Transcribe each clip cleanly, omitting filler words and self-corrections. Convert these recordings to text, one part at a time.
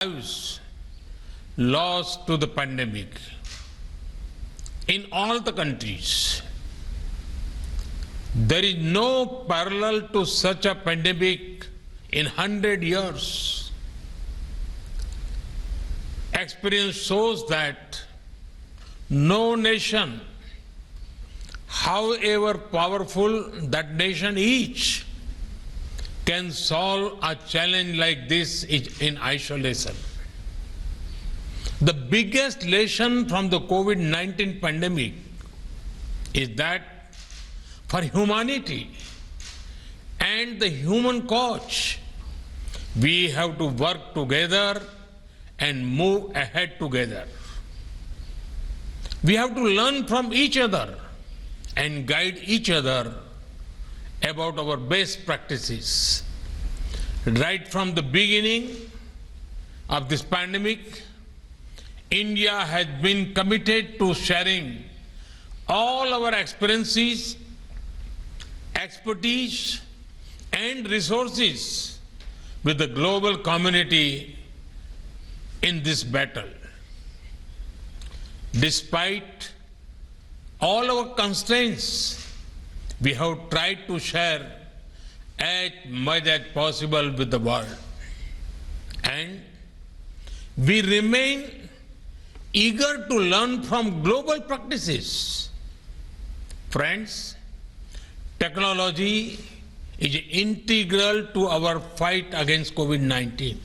lives lost to the pandemic in all the countries. There is no parallel to such a pandemic in 100 years. Experience shows that no nation, however powerful that nation is, can solve a challenge like this in isolation. The biggest lesson from the COVID-19 pandemic is that for humanity and the human cause, we have to work together and move ahead together. We have to learn from each other and guide each other about our best practices. Right from the beginning of this pandemic, India has been committed to sharing all our experiences, expertise, and resources with the global community in this battle. Despite all our constraints, we have tried to share as much as possible with the world. And we remain eager to learn from global practices. Friends, technology is integral to our fight against COVID-19.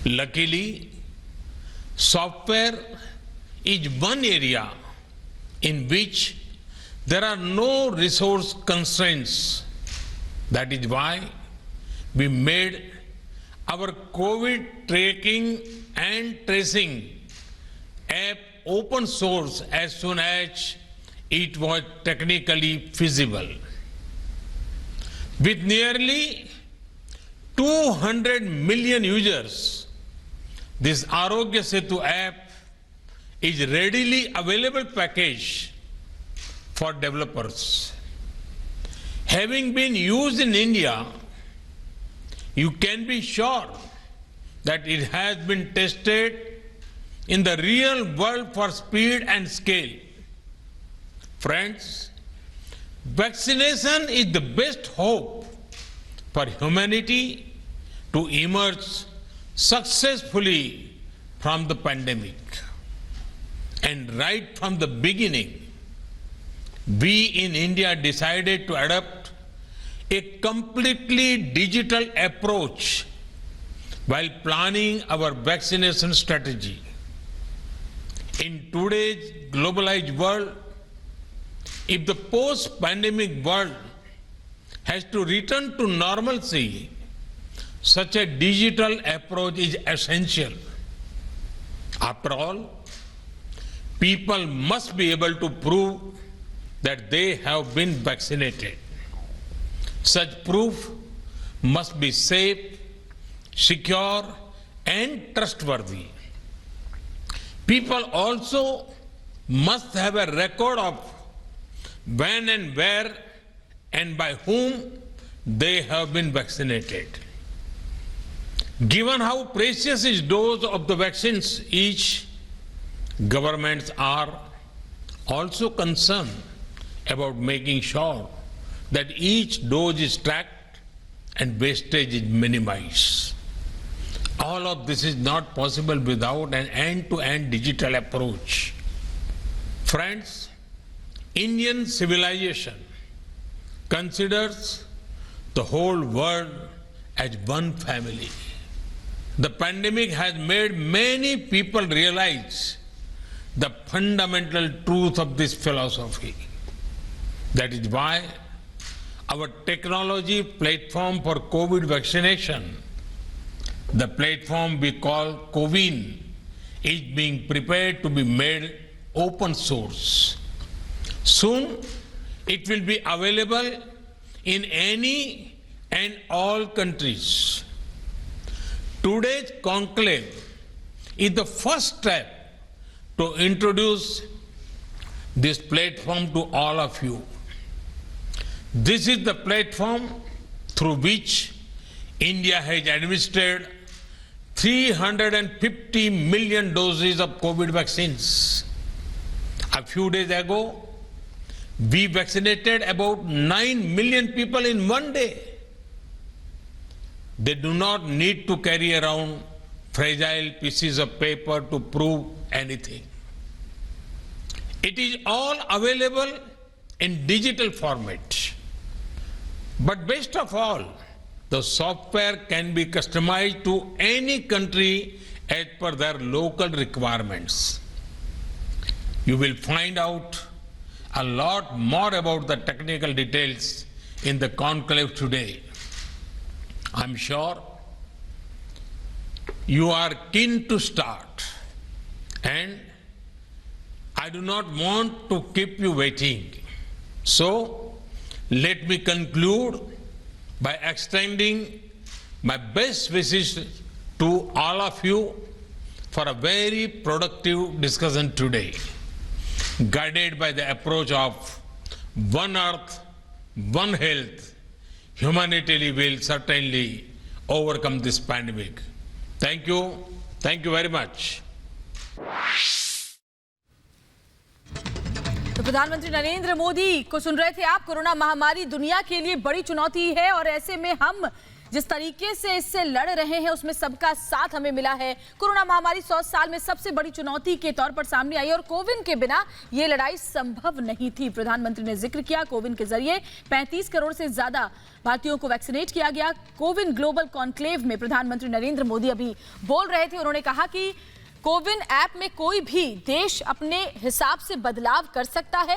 Luckily, software is one area in which there are no resource constraints. That is why we made our COVID tracking and tracing app open source as soon as it was technically feasible. With nearly 200 million users, this Arogya Setu app is readily available package for developers. Having been used in India, you can be sure that it has been tested in the real world for speed and scale. Friends, vaccination is the best hope for humanity to emerge successfully from the pandemic. And right from the beginning, we in India decided to adopt a completely digital approach while planning our vaccination strategy. In today's globalized world, if the post-pandemic world has to return to normalcy, such a digital approach is essential. After all, people must be able to prove that they have been vaccinated. Such proof must be safe, secure, and trustworthy. People also must have a record of when and where and by whom they have been vaccinated. Given how precious is dose of the vaccines each, governments are also concerned about making sure that each dose is tracked and wastage is minimized. All of this is not possible without an end-to-end digital approach. Friends, Indian civilization considers the whole world as one family. The pandemic has made many people realize the fundamental truth of this philosophy. That is why our technology platform for COVID vaccination, the platform we call CoWIN, is being prepared to be made open source. Soon, it will be available in any and all countries. Today's conclave is the first step to introduce this platform to all of you. This is the platform through which India has administered 350 million doses of COVID vaccines. A few days ago, we vaccinated about 9 million people in one day. They do not need to carry around fragile pieces of paper to prove anything. It is all available in digital format. But best of all, the software can be customized to any country as per their local requirements. You will find out a lot more about the technical details in the conclave today. I'm sure you are keen to start, and I do not want to keep you waiting. So, let me conclude by extending my best wishes to all of you for a very productive discussion today, guided by the approach of One Earth, One Health. Humanity will certainly overcome this pandemic. Thank you. Thank you very much. तो प्रधानमंत्री नरेंद्र मोदी को सुन रहे थे आप। Corona महामारी दुनिया के लिए बड़ी चुनौती है और ऐसे में हम जिस तरीके से इससे लड़ रहे हैं उसमें सबका साथ हमें मिला है। कोरोना महामारी 100 साल में सबसे बड़ी चुनौती के तौर पर सामने आई और कोविन के बिना ये लड़ाई संभव नहीं थी। प्रधानमंत्री ने जिक्र किया कोविन के जरिए 35 करोड़ से ज्यादा भारतीयों को वैक्सीनेट किया गया। कोविन ग्लोबल कॉन्क्लेव में प्रधानमंत्री नरेंद्र मोदी अभी बोल रहे थे। उन्होंने कहा कि कोविन ऐप में कोई भी देश अपने हिसाब से बदलाव कर सकता है।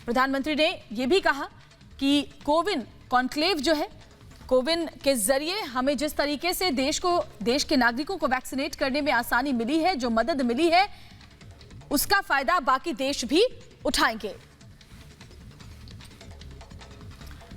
प्रधानमंत्री ने यह भी कहा कि कोविन कॉन्क्लेव जो है, कोविन के जरिए हमें जिस तरीके से देश के नागरिकों को वैक्सीनेट करने में आसानी मिली है, जो मदद मिली है, उसका फायदा बाकी देश भी उठाएंगे।